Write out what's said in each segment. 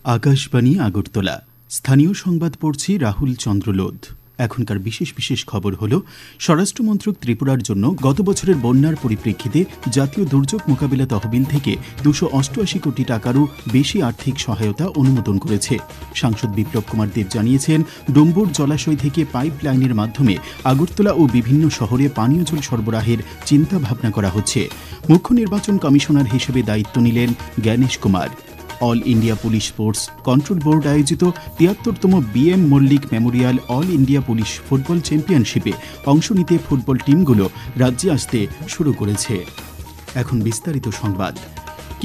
আকাশবাণী আগরতলা। স্থানীয় সংবাদ পড়ছি রাহুল চন্দ্রলোধ। এখনকার বিশেষ বিশেষ খবর হল, স্বরাষ্ট্রমন্ত্রক ত্রিপুরার জন্য গত বছরের বন্যার পরিপ্রেক্ষিতে জাতীয় দুর্যোগ মোকাবিলা তহবিল থেকে 288 কোটি টাকারও বেশি আর্থিক সহায়তা অনুমোদন করেছে। সাংসদ বিপ্লব কুমার দেব জানিয়েছেন, ডুম্বুর জলাশয় থেকে পাইপ লাইনের মাধ্যমে আগরতলা ও বিভিন্ন শহরে পানীয় জল সরবরাহের চিন্তা ভাবনা করা হচ্ছে। মুখ্য নির্বাচন কমিশনার হিসেবে দায়িত্ব নিলেন Gyanesh Kumar. All India police sports control board আয়োজিত 73তম BM Mallick memorial all India police football চ্যাম্পিয়নশিপে অংশ নিতে ফুটবল টিমগুলো রাজ্যে আসতে শুরু করেছে। এখন বিস্তারিত সংবাদ।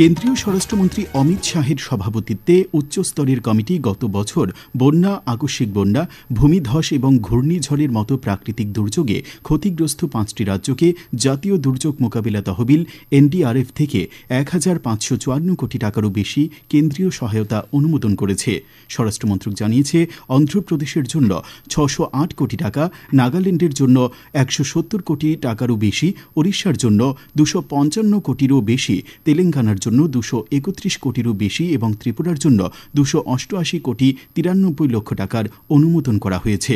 কেন্দ্রীয় স্বরাষ্ট্রমন্ত্রী অমিত শাহের সভাপতিত্বে উচ্চস্তরের কমিটি গত বছর বন্যা, আকস্মিক বন্যা, ভূমিধস এবং ঘূর্ণিঝড়ের মতো প্রাকৃতিক দুর্যোগে ক্ষতিগ্রস্ত 5টি রাজ্যকে জাতীয় দুর্যোগ মোকাবিলা তহবিল NDRF থেকে 1554 কোটি টাকারও বেশি কেন্দ্রীয় সহায়তা অনুমোদন করেছে। স্বরাষ্ট্রমন্ত্রক জানিয়েছে, অন্ধ্রপ্রদেশের জন্য 608 কোটি টাকা, নাগাল্যান্ডের জন্য 170 কোটি টাকারও বেশি, ওড়িশার জন্য 255 কোটিরও বেশি, তেলেঙ্গানার জন্য 231 কোটিরও বেশি এবং ত্রিপুরার জন্য 288 কোটি 93 লক্ষ টাকার অনুমোদন করা হয়েছে।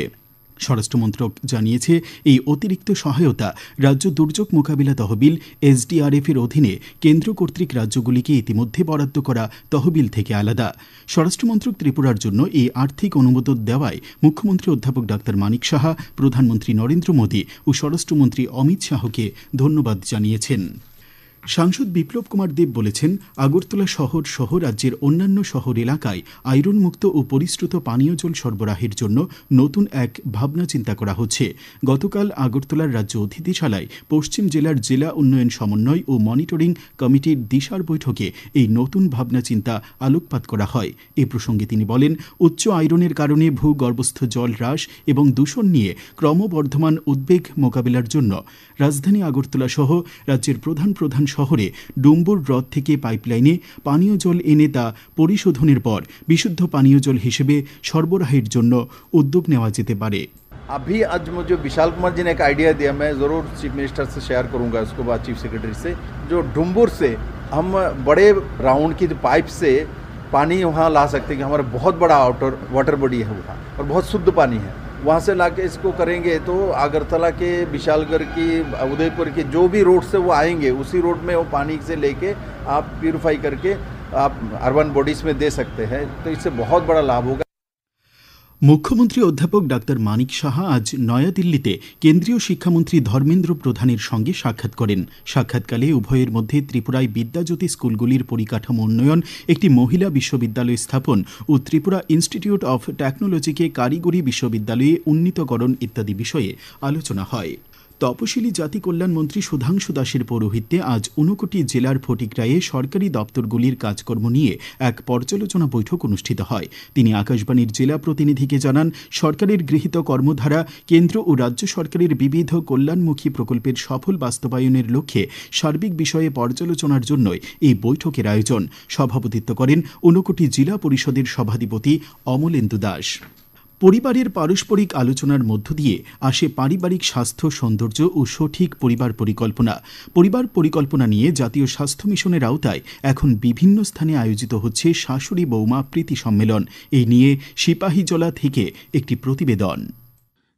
স্বরাষ্ট্রমন্ত্রক জানিয়েছে, এই অতিরিক্ত সহায়তা রাজ্য দুর্যোগ মোকাবিলা তহবিল SDRF এর অধীনে কেন্দ্র কর্তৃক রাজ্যগুলিকে ইতিমধ্যে বরাদ্দ করা তহবিল থেকে আলাদা। স্বরাষ্ট্রমন্ত্রক ত্রিপুরার জন্য এই আর্থিক অনুমোদন দেওয়ায় মুখ্যমন্ত্রী অধ্যাপক ডাক্তার মানিক সাহা, প্রধানমন্ত্রী নরেন্দ্র মোদী ও স্বরাষ্ট্রমন্ত্রী অমিত শাহকে ধন্যবাদ জানিয়েছেন। সাংসদ বিপ্লব কুমার দেব বলেছেন, আগরতলা শহর সহ রাজ্যের অন্যান্য শহর এলাকায় আয়রনমুক্ত ও পরিশ্রুত পানীয় জল সরবরাহের জন্য নতুন এক ভাবনা চিন্তা করা হচ্ছে। গতকাল আগরতলার রাজ্য অতিথিশালায় পশ্চিম জেলার জেলা উন্নয়ন সমন্বয় ও মনিটরিং কমিটির দিশার বৈঠকে এই নতুন ভাবনা চিন্তা আলোকপাত করা হয়। এ প্রসঙ্গে তিনি বলেন, উচ্চ আয়রনের কারণে ভূগর্ভস্থ জল হ্রাস এবং দূষণ নিয়ে ক্রমবর্ধমান উদ্বেগ মোকাবিলার জন্য রাজধানী আগরতলা সহ রাজ্যের প্রধান প্রধান শহরে ডুম্বুর হ্রদ থেকে পাইপলাইনে পানীয় জল এনে তা পরিশোধনের পর বিশুদ্ধ পানীয় জল হিসেবে সরবরাহের জন্য উদ্যোগ নেওয়া যেতে পারে। अभी आज मुझे विशाल कुमार जी ने एक आइडिया दिया, मैं ज़रूर चीफ मिनिस्टर से शेयर करूंगा, उसके बाद चीफ सेक्रेटरी से। जो डुम्बुर से हम बड़े राउंड की पाइप से पानी वहाँ ला सकते हैं कि हमारा बहुत बड़ा आउटर वाटर बॉडी है वहाँ और बहुत शुद्ध पानी है, वहाँ से लाके इसको करेंगे तो आगरतला के, विशालगढ़ की, उदयपुर के जो भी रोड से वो आएंगे उसी रोड में वो पानी से लेके आप प्यूरिफाई करके आप अर्बन बॉडीज़ में दे सकते हैं, तो इससे बहुत बड़ा लाभ होगा। মুখ্যমন্ত্রী অধ্যাপক ডাক্তার মানিক সাহা আজ নয়াদিল্লিতে কেন্দ্রীয় শিক্ষামন্ত্রী ধর্মেন্দ্র প্রধানের সঙ্গে সাক্ষাৎ করেন। সাক্ষাৎকালে উভয়ের মধ্যে ত্রিপুরায় বিদ্যাজ্যোতি স্কুলগুলির পরিকাঠামো উন্নয়ন, একটি মহিলা বিশ্ববিদ্যালয় স্থাপন ও ত্রিপুরা ইনস্টিটিউট অফ টেকনোলজিকে কারিগরি বিশ্ববিদ্যালয়ে উন্নীতকরণ ইত্যাদি বিষয়ে আলোচনা হয়। তপশিলি জাতি কল্যাণ মন্ত্রী সুধাংশু দাসের পৌরোহিত্যে আজ ঊনকোটি জেলার ফটিকরায়ে সরকারি দপ্তরগুলির কাজকর্ম নিয়ে এক পর্যালোচনা বৈঠক অনুষ্ঠিত হয়। তিনি আকাশবাণীর জেলা প্রতিনিধিকে জানান, সরকারের গৃহীত কর্মধারা, কেন্দ্র ও রাজ্য সরকারের বিবিধ কল্যাণমুখী প্রকল্পের সফল বাস্তবায়নের লক্ষ্যে সার্বিক বিষয়ে পর্যালোচনার জন্যই এই বৈঠকের আয়োজন। সভাপতিত্ব করেন ঊনকোটি জেলা পরিষদের সভাধিপতি অমলেন্দু দাস। পরিবারের পারস্পরিক আলোচনার মধ্য দিয়ে আসে পারিবারিক স্বাস্থ্য, সৌন্দর্য ও সঠিক পরিবার পরিকল্পনা। পরিবার পরিকল্পনা নিয়ে জাতীয় স্বাস্থ্য মিশনের আওতায় এখন বিভিন্ন স্থানে আয়োজিত হচ্ছে শাশুড়ি বৌমা প্রীতি সম্মেলন। এই নিয়ে সিপাহীজলা থেকে একটি প্রতিবেদন।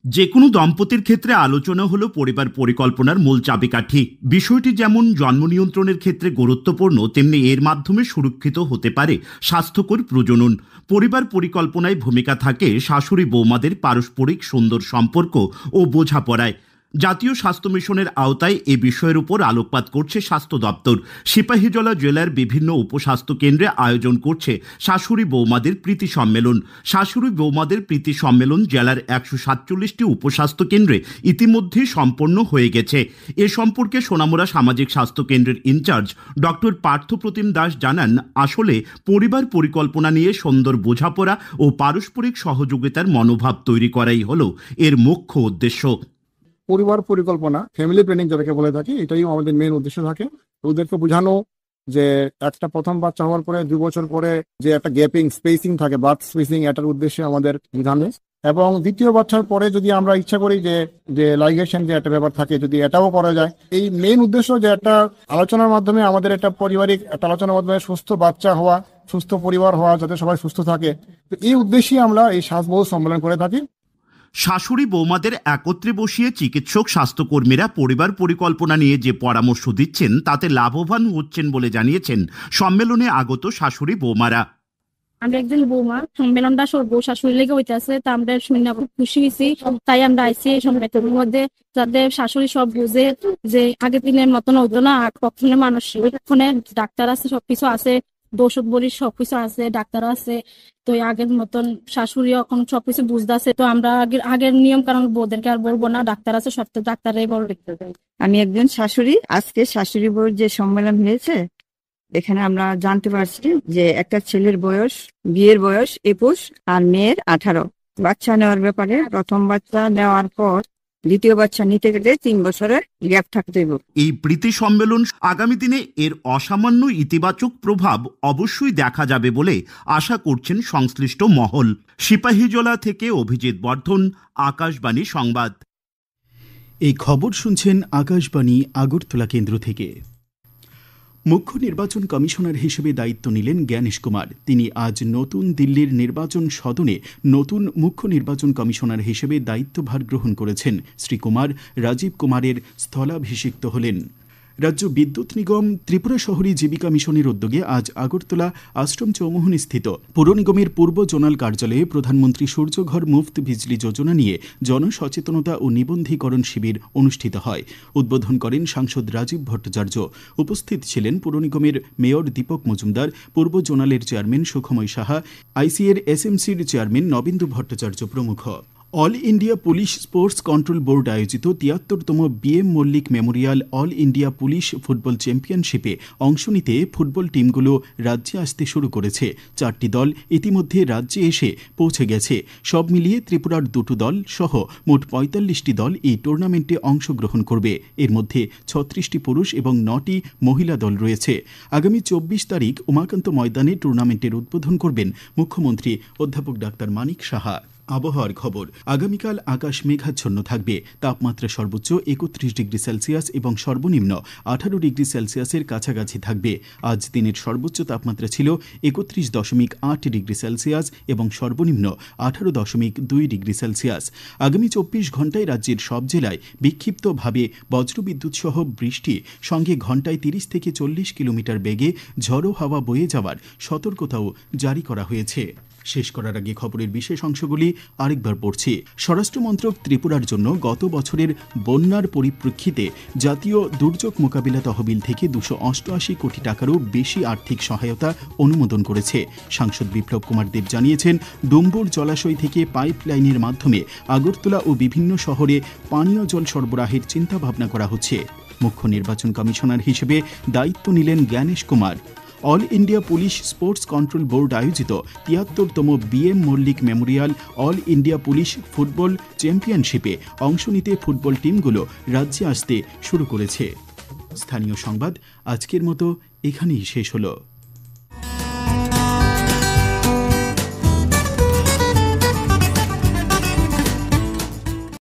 যে কোনো দম্পতির ক্ষেত্রে আলোচনা হলো পরিবার পরিকল্পনার মূল চাবিকাঠি। বিষয়টি যেমন জন্ম নিয়ন্ত্রণের ক্ষেত্রে গুরুত্বপূর্ণ, তেমনি এর মাধ্যমে সুরক্ষিত হতে পারে স্বাস্থ্যকর প্রজনন। পরিবার পরিকল্পনায় ভূমিকা থাকে শাশুড়ি বৌমাদের পারস্পরিক সুন্দর সম্পর্ক ও বোঝাপড়ায়। জাতীয় স্বাস্থ্য মিশনের আওতায় এ বিষয়ের উপর আলোকপাত করছে স্বাস্থ্য দপ্তর। সিপাহীজলা জেলার বিভিন্ন উপস্বাস্থ্য কেন্দ্রে আয়োজন করছে শাশুড়ি বৌমাদের প্রীতি সম্মেলন। শাশুড়ি বৌমাদের প্রীতি সম্মেলন জেলার 147টি উপস্বাস্থ্য কেন্দ্রে ইতিমধ্যেই সম্পন্ন হয়ে গেছে। এ সম্পর্কে সোনামুড়া সামাজিক স্বাস্থ্য কেন্দ্রের ইনচার্জ ডক্টর পার্থপ্রতিম দাস জানান, আসলে পরিবার পরিকল্পনা নিয়ে সুন্দর বোঝাপড়া ও পারস্পরিক সহযোগিতার মনোভাব তৈরি করাই হলো এর মুখ্য উদ্দেশ্য। পরিবার পরিকল্পনা, ফ্যামিলি প্ল্যানিং যেটাকে বলে থাকি, এটাই আমাদের মেন উদ্দেশ্য থাকে। ওদেরকে বোঝানো যে একটা প্রথম বাচ্চা হওয়ার পরে 2 বছর পরে যে একটা গ্যাপিং স্পেসিং থাকে, বার্থ স্পেসিং, এটার উদ্দেশ্যে আমাদের বোঝানো। এবং দ্বিতীয় বাচ্চার পরে যদি আমরা ইচ্ছা করি যে লাইগেশন যে একটা ব্যাপার থাকে, যদি এটাও করা যায়, এই মেইন উদ্দেশ্য যে একটা আলোচনার মাধ্যমে আমাদের একটা পারিবারিক একটা আলোচনার মাধ্যমে সুস্থ বাচ্চা হওয়া সুস্থ পরিবার হওয়া, যাতে সবাই সুস্থ থাকে। তো এই উদ্দেশ্যে আমরা এই শ্বাসবহুল সম্মেলন করে থাকি। শাশুড়ি বৌমাদের একত্রে বসিয়ে চিকিৎসক স্বাস্থ্যকর্মীরা পরিবার পরিকল্পনা নিয়ে যে পরামর্শ দিচ্ছেন তাতে লাভবান হচ্ছেন বলে জানিয়েছেন সম্মেলনে আগত শাশুড়ি বৌমারা। আমরা একজন বৌমা, সম্মেলনটা বউ শাশুড়ি লেগে হইতে আছে, তা আমরা শুনে খুব খুশি হয়েছি। তাই আমরা আইসি এই সম্মেলনের মধ্যে, যাতে শাশুড়ি সব বুঝে যে আগের দিনের মতন হইতো না, কখনো মানুষ ওখানে ডাক্তার আছে, সবকিছু আছে, ওষুধ বড়ি সবকিছু আছে, ডাক্তার আছে। তো আগের মতন শাশুড়ি এখন সবকিছু বুঝতে আছে। তো আমরা আগের নিয়ম কারণ বউদেরকে আর বলবো না, ডাক্তার আছে, সব তো ডাক্তাররাই বড় দেখতে চাই। আমি একজন শাশুড়ি। আজকে শাশুড়ি বউর যে সম্মেলন হয়েছে, এখানে আমরা জানতে পারছি যে একটা ছেলের বয়স, বিয়ের বয়স 21 আর মেয়ের 18। বাচ্চা নেওয়ার ব্যাপারে প্রথম বাচ্চা নেওয়ার পর দ্বিতীয় বাচ্চা নিতে গেলে 3 বছরের গ্যাপ থাকতে হবে। এই প্রীতি সম্মেলন আগামী দিনে এর অসামান্য ইতিবাচক প্রভাব অবশ্যই দেখা যাবে বলে আশা করছেন সংশ্লিষ্ট মহল। সিপাহীজলা থেকে অভিজিৎ বর্ধন, আকাশবাণী সংবাদ। এই খবর শুনছেন আকাশবাণী আগরতলা কেন্দ্র থেকে। মুখ্য নির্বাচন কমিশনার হিসেবে দায়িত্ব নিলেন জ্ঞানেশ কুমার। তিনি আজ নতুন দিল্লির নির্বাচন সদনে নতুন মুখ্য নির্বাচন কমিশনার হিসেবে দায়িত্বভার গ্রহণ করেছেন। শ্রী কুমার রাজীব কুমারের স্থলাভিষিক্ত হলেন। রাজ্য বিদ্যুৎ নিগম ত্রিপুরা শহরী জীবিকা মিশনের উদ্যোগে আজ আগরতলা আশ্রম চৌমুহনী স্থিত পুর নিগমের পূর্ব জোনাল কার্যালয়ে প্রধানমন্ত্রী সূর্যঘর মুফত বিজলি যোজনা নিয়ে জনসচেতনতা ও নিবন্ধীকরণ শিবির অনুষ্ঠিত হয়। উদ্বোধন করেন সাংসদ রাজীব ভট্টাচার্য। উপস্থিত ছিলেন পুর নিগমের মেয়র দীপক মজুমদার, পূর্ব জোনালের চেয়ারম্যান সুখময় সাহা, আইসিএর এসএমসির চেয়ারম্যান নবেন্দু ভট্টাচার্য প্রমুখ। All India police sports control board আয়োজিত ৭৩তম BM Mallick memorial all India police football চ্যাম্পিয়নশিপে অংশ নিতে ফুটবল টিমগুলো রাজ্যে আসতে শুরু করেছে। 4টি দল ইতিমধ্যে রাজ্যে এসে পৌঁছে গেছে। সব মিলিয়ে ত্রিপুরার 2টো দল সহ মোট ৪৫টি দল এই টুর্নামেন্টে অংশগ্রহণ করবে। এর মধ্যে ৩৬টি পুরুষ এবং 9টি মহিলা দল রয়েছে। আগামী ২৪ তারিখ উমাকান্ত ময়দানে টুর্নামেন্টের উদ্বোধন করবেন মুখ্যমন্ত্রী অধ্যাপক ডাক্তার মানিক সাহা। আবহাওয়ার খবর। আগামীকাল আকাশ মেঘাচ্ছন্ন থাকবে। তাপমাত্রা সর্বোচ্চ ৩১ ডিগ্রি সেলসিয়াস এবং সর্বনিম্ন 18 ডিগ্রি সেলসিয়াসের কাছাকাছি থাকবে। আজ দিনের সর্বোচ্চ তাপমাত্রা ছিল ৩১.৮ ডিগ্রি সেলসিয়াস এবং সর্বনিম্ন 18.2 ডিগ্রি সেলসিয়াস। আগামী 24 ঘন্টায় রাজ্যের সব জেলায় বিক্ষিপ্তভাবে বজ্রবিদ্যুৎ সহ বৃষ্টি, সঙ্গে ঘন্টায় 30 থেকে 40 কিলোমিটার বেগে ঝড়ো হাওয়া বয়ে যাওয়ার সতর্কতাও জারি করা হয়েছে। শেষ করার আগে খবরের বিশেষ অংশগুলি আরেকবার পড়ছি। স্বরাষ্ট্রমন্ত্রক ত্রিপুরার জন্য গত বছরের বন্যার পরিপ্রেক্ষিতে জাতীয় দুর্যোগ মোকাবিলা তহবিল থেকে 288 কোটি টাকারও বেশি আর্থিক সহায়তা অনুমোদন করেছে। সাংসদ বিপ্লব কুমার দেব জানিয়েছেন, ডুম্বুর জলাশয় থেকে পাইপ লাইনের মাধ্যমে আগরতলা ও বিভিন্ন শহরে পানীয় জল সরবরাহের চিন্তাভাবনা করা হচ্ছে। মুখ্য নির্বাচন কমিশনার হিসেবে দায়িত্ব নিলেন Gyanesh Kumar. All India police sports control board আয়োজিত ৭৩তম BM Mallick memorial all India police football চ্যাম্পিয়নশিপে অংশ নিতে ফুটবল টিমগুলো রাজ্যে আসতে শুরু করেছে। স্থানীয় সংবাদ আজকের মতো এখানেই শেষ হলো।